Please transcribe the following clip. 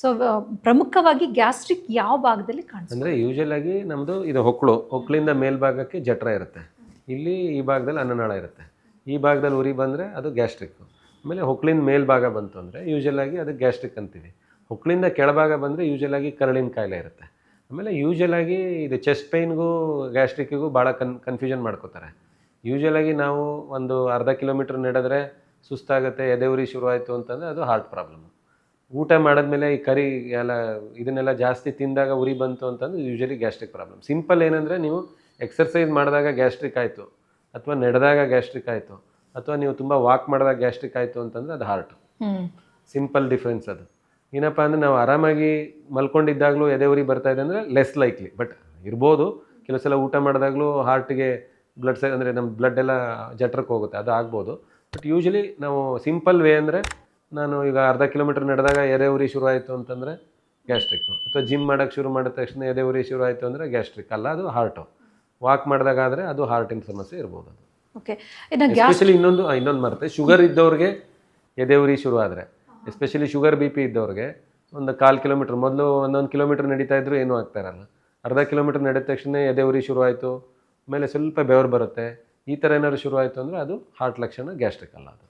So ಪ್ರಮುಖವಾಗಿ gastric ಯಾವ ಭಾಗದಲ್ಲಿ ಕಾಣಿಸುತ್ತೆ? ಅಂದರೆ ಯೂಶಲ್ ಆಗಿ ನಮ್ಮದು ಇದು ಹೊಕ್ಕಳಿಂದ ಮೇಲ್ಭಾಗಕ್ಕೆ ಜಠರ ಇರುತ್ತೆ. ಇಲ್ಲಿ ಈ ಭಾಗದಲ್ಲಿ ಅನ್ನನಾಳ ಇರುತ್ತೆ. ಈ ಭಾಗದಲ್ಲಿ ಉರಿ ಬಂದರೆ ಅದು ಗ್ಯಾಸ್ಟ್ರಿಕ್ಕು. ಆಮೇಲೆ ಹೊಕ್ಕಳಿಂದ ಮೇಲ್ಭಾಗ ಬಂತು ಅಂದರೆ ಯೂಶಲ್ ಆಗಿ ಅದು ಗ್ಯಾಸ್ಟ್ರಿಕ್ ಅಂತೀವಿ. ಹೊಕ್ಕಳಿಂದ ಕೆಳಭಾಗ ಬಂದರೆ ಯೂಶಲ್ ಆಗಿ ಕರಳಿನ ಕಾಯಿಲೆ ಇರುತ್ತೆ. ಆಮೇಲೆ ಯೂಶಲ್ ಆಗಿ ಇದು ಚೆಸ್ಟ್ ಪೈನ್ಗೂ ಗ್ಯಾಸ್ಟ್ರಿಕ್ಕಿಗೂ ಭಾಳ ಕನ್ಫ್ಯೂಷನ್ ಮಾಡ್ಕೋತಾರೆ. ಯೂಶಲ್ ಆಗಿ ನಾವು ಒಂದು ಅರ್ಧ ಕಿಲೋಮೀಟ್ರ್ ನಡೆದ್ರೆ ಸುಸ್ತಾಗುತ್ತೆ, ಎದೆ ಉರಿ ಶುರುವಾಯಿತು ಅಂತಂದರೆ ಅದು ಹಾರ್ಟ್ ಪ್ರಾಬ್ಲಮ್ಮು. ಊಟ ಮಾಡಿದ್ಮೇಲೆ ಈ ಕರಿ ಎಲ್ಲ ಇದನ್ನೆಲ್ಲ ಜಾಸ್ತಿ ತಿಂದಾಗ ಉರಿ ಬಂತು ಅಂತಂದ್ರೆ ಯೂಶಲಿ ಗ್ಯಾಸ್ಟ್ರಿಕ್ ಪ್ರಾಬ್ಲಮ್. ಸಿಂಪಲ್ ಏನಂದರೆ ನೀವು ಎಕ್ಸರ್ಸೈಸ್ ಮಾಡಿದಾಗ ಗ್ಯಾಸ್ಟ್ರಿಕ್ ಆಯಿತು, ಅಥವಾ ನಡೆದಾಗ ಗ್ಯಾಸ್ಟ್ರಿಕ್ ಆಯಿತು, ಅಥವಾ ನೀವು ತುಂಬ ವಾಕ್ ಮಾಡಿದಾಗ ಗ್ಯಾಸ್ಟ್ರಿಕ್ ಆಯಿತು ಅಂತಂದರೆ ಅದು ಹಾರ್ಟ್. ಸಿಂಪಲ್ ಡಿಫ್ರೆನ್ಸ್ ಅದು. ಏನಪ್ಪ ಅಂದರೆ ನಾವು ಆರಾಮಾಗಿ ಮಲ್ಕೊಂಡಿದ್ದಾಗಲೂ ಎದೆ ಉರಿ ಬರ್ತಾ ಇದೆ ಅಂದರೆ ಲೆಸ್ ಲೈಕ್ಲಿ, ಬಟ್ ಇರ್ಬೋದು. ಕೆಲವು ಸಲ ಊಟ ಮಾಡಿದಾಗಲೂ ಹಾರ್ಟಿಗೆ ಬ್ಲಡ್ ಅಂದರೆ ನಮ್ಮ ಬ್ಲಡ್ ಎಲ್ಲ ಜಠರಕ್ಕೆ ಹೋಗುತ್ತೆ, ಅದು ಆಗ್ಬೋದು. ಬಟ್ ಯೂಶಲಿ ನಾವು ಸಿಂಪಲ್ ವೇ ಅಂದರೆ ನಾನು ಈಗ ಅರ್ಧ ಕಿಲೋಮೀಟ್ರ್ ನಡೆದಾಗ ಎದೆ ಉರಿ ಶುರು ಆಯಿತು ಅಂತಂದರೆ ಗ್ಯಾಸ್ಟ್ರಿಕ್ಕು, ಅಥವಾ ಜಿಮ್ ಮಾಡೋಕ್ಕೆ ಶುರು ಮಾಡಿದ ತಕ್ಷಣ ಎದೆ ಉರಿ ಶುರು ಆಯಿತು ಅಂದರೆ ಗ್ಯಾಸ್ಟ್ರಿಕ್ ಅಲ್ಲ, ಅದು ಹಾರ್ಟು. ವಾಕ್ ಮಾಡಿದಾಗ ಆದರೆ ಅದು ಹಾರ್ಟಿನ ಸಮಸ್ಯೆ ಇರ್ಬೋದು. ಅದು ಓಕೆ. ಎಸ್ಪೆಷಲಿ ಇನ್ನೊಂದು ಮರೆತೆ, ಶುಗರ್ ಇದ್ದವ್ರಿಗೆ ಎದೆ ಉರಿ ಶುರು ಆದರೆ, ಎಸ್ಪೆಷಲಿ ಶುಗರ್ ಬಿ ಪಿ ಇದ್ದವ್ರಿಗೆ ಒಂದು 1/4 ಕಿಲೋಮೀಟ್ರ್ ಮೊದಲು 1 ಕಿಲೋಮೀಟ್ರ್ ನಡೀತಾ ಇದ್ದರೂ ಏನೂ ಆಗ್ತಾ ಇರಲ್ಲ. ಅರ್ಧ ಕಿಲೋಮೀಟ್ರ್ ನಡೆದ ತಕ್ಷಣ ಎದೆ ಉರಿ ಶುರು ಆಯಿತು, ಆಮೇಲೆ ಸ್ವಲ್ಪ ಬೆವರು ಬರುತ್ತೆ, ಈ ಥರ ಏನಾದ್ರು ಶುರು ಆಯಿತು ಅಂದರೆ ಅದು ಹಾರ್ಟ್ ಲಕ್ಷಣ, ಗ್ಯಾಸ್ಟ್ರಿಕ್ ಅಲ್ಲ ಅದು.